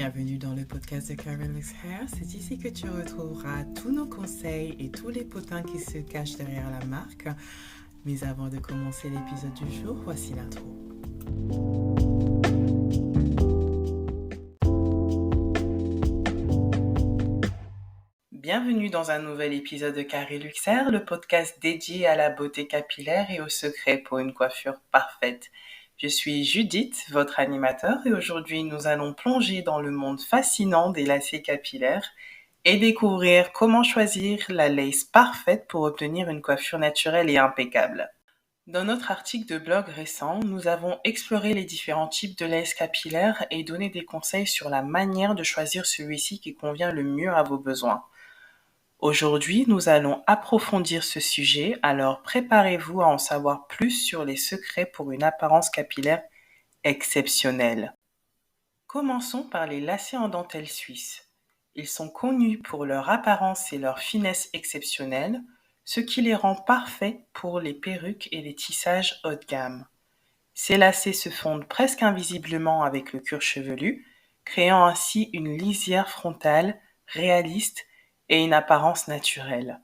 Bienvenue dans le podcast de Carolux Hair. C'est ici que tu retrouveras tous nos conseils et tous les potins qui se cachent derrière la marque. Mais avant de commencer l'épisode du jour, voici l'intro. Bienvenue dans un nouvel épisode de Carolux Hair, le podcast dédié à la beauté capillaire et aux secrets pour une coiffure parfaite. Je suis Judith, votre animateur, et aujourd'hui nous allons plonger dans le monde fascinant des lacets capillaires et découvrir comment choisir la lace parfaite pour obtenir une coiffure naturelle et impeccable. Dans notre article de blog récent, nous avons exploré les différents types de lace capillaires et donné des conseils sur la manière de choisir celui-ci qui convient le mieux à vos besoins. Aujourd'hui, nous allons approfondir ce sujet, alors préparez-vous à en savoir plus sur les secrets pour une apparence capillaire exceptionnelle. Commençons par les lacets en dentelle suisse. Ils sont connus pour leur apparence et leur finesse exceptionnelle, ce qui les rend parfaits pour les perruques et les tissages haut de gamme. Ces lacets se fondent presque invisiblement avec le cuir chevelu, créant ainsi une lisière frontale réaliste et une apparence naturelle.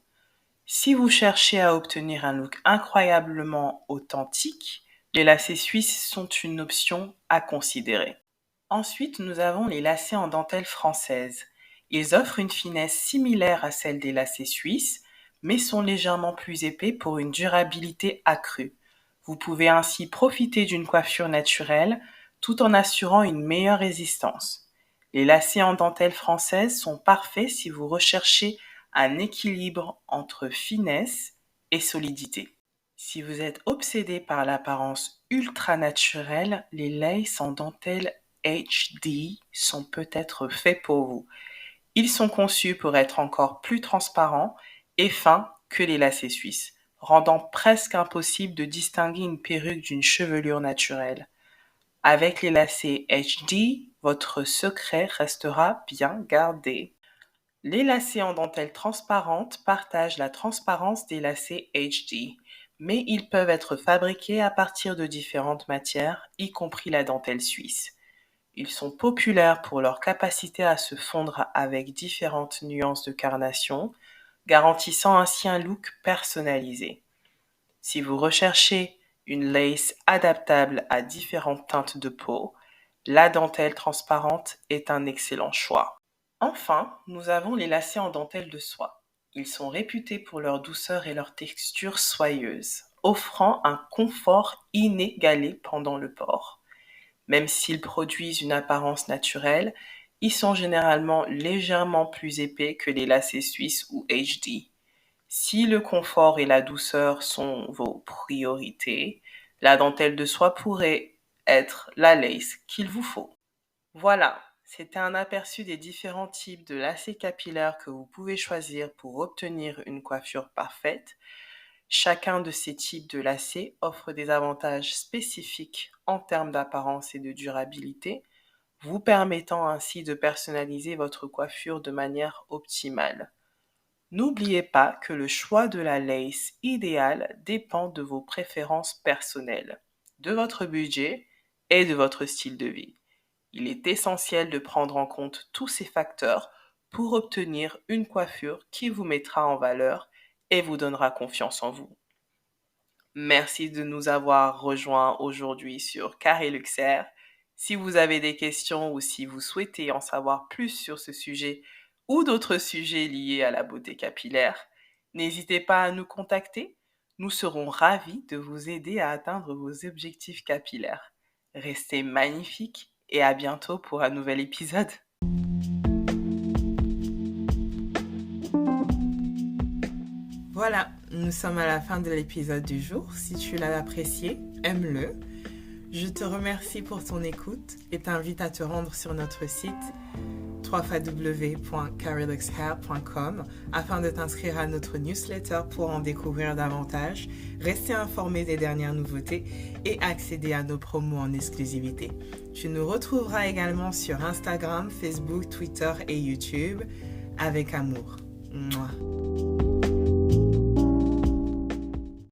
Si vous cherchez à obtenir un look incroyablement authentique, les lacets suisses sont une option à considérer. Ensuite, nous avons les lacets en dentelle française. Ils offrent une finesse similaire à celle des lacets suisses, mais sont légèrement plus épais pour une durabilité accrue. Vous pouvez ainsi profiter d'une coiffure naturelle tout en assurant une meilleure résistance. Les lacets en dentelle française sont parfaits si vous recherchez un équilibre entre finesse et solidité. Si vous êtes obsédé par l'apparence ultra naturelle, les laces en dentelle HD sont peut-être faits pour vous. Ils sont conçus pour être encore plus transparents et fins que les lacets suisses, rendant presque impossible de distinguer une perruque d'une chevelure naturelle. Avec les lacets HD, votre secret restera bien gardé. Les lacets en dentelle transparente partagent la transparence des lacets HD, mais ils peuvent être fabriqués à partir de différentes matières, y compris la dentelle suisse. Ils sont populaires pour leur capacité à se fondre avec différentes nuances de carnation, garantissant ainsi un look personnalisé. Si vous recherchez une lace adaptable à différentes teintes de peau, la dentelle transparente est un excellent choix. Enfin, nous avons les lacets en dentelle de soie. Ils sont réputés pour leur douceur et leur texture soyeuse, offrant un confort inégalé pendant le port. Même s'ils produisent une apparence naturelle, ils sont généralement légèrement plus épais que les lacets suisses ou HD. Si le confort et la douceur sont vos priorités, la dentelle de soie pourrait être la lace qu'il vous faut. Voilà, c'était un aperçu des différents types de lacets capillaires que vous pouvez choisir pour obtenir une coiffure parfaite. Chacun de ces types de lacets offre des avantages spécifiques en termes d'apparence et de durabilité, vous permettant ainsi de personnaliser votre coiffure de manière optimale. N'oubliez pas que le choix de la lace idéale dépend de vos préférences personnelles, de votre budget et de votre style de vie. Il est essentiel de prendre en compte tous ces facteurs pour obtenir une coiffure qui vous mettra en valeur et vous donnera confiance en vous. Merci de nous avoir rejoints aujourd'hui sur Carolux Hair. Si vous avez des questions ou si vous souhaitez en savoir plus sur ce sujet ou d'autres sujets liés à la beauté capillaire, n'hésitez pas à nous contacter. Nous serons ravis de vous aider à atteindre vos objectifs capillaires. Restez magnifiques et à bientôt pour un nouvel épisode. Voilà, nous sommes à la fin de l'épisode du jour. Si tu l'as apprécié, aime-le. Je te remercie pour ton écoute et t'invite à te rendre sur notre site www.caroluxhair.com afin de t'inscrire à notre newsletter pour en découvrir davantage, rester informé des dernières nouveautés et accéder à nos promos en exclusivité. Tu nous retrouveras également sur Instagram, Facebook, Twitter et YouTube avec amour. Mouah.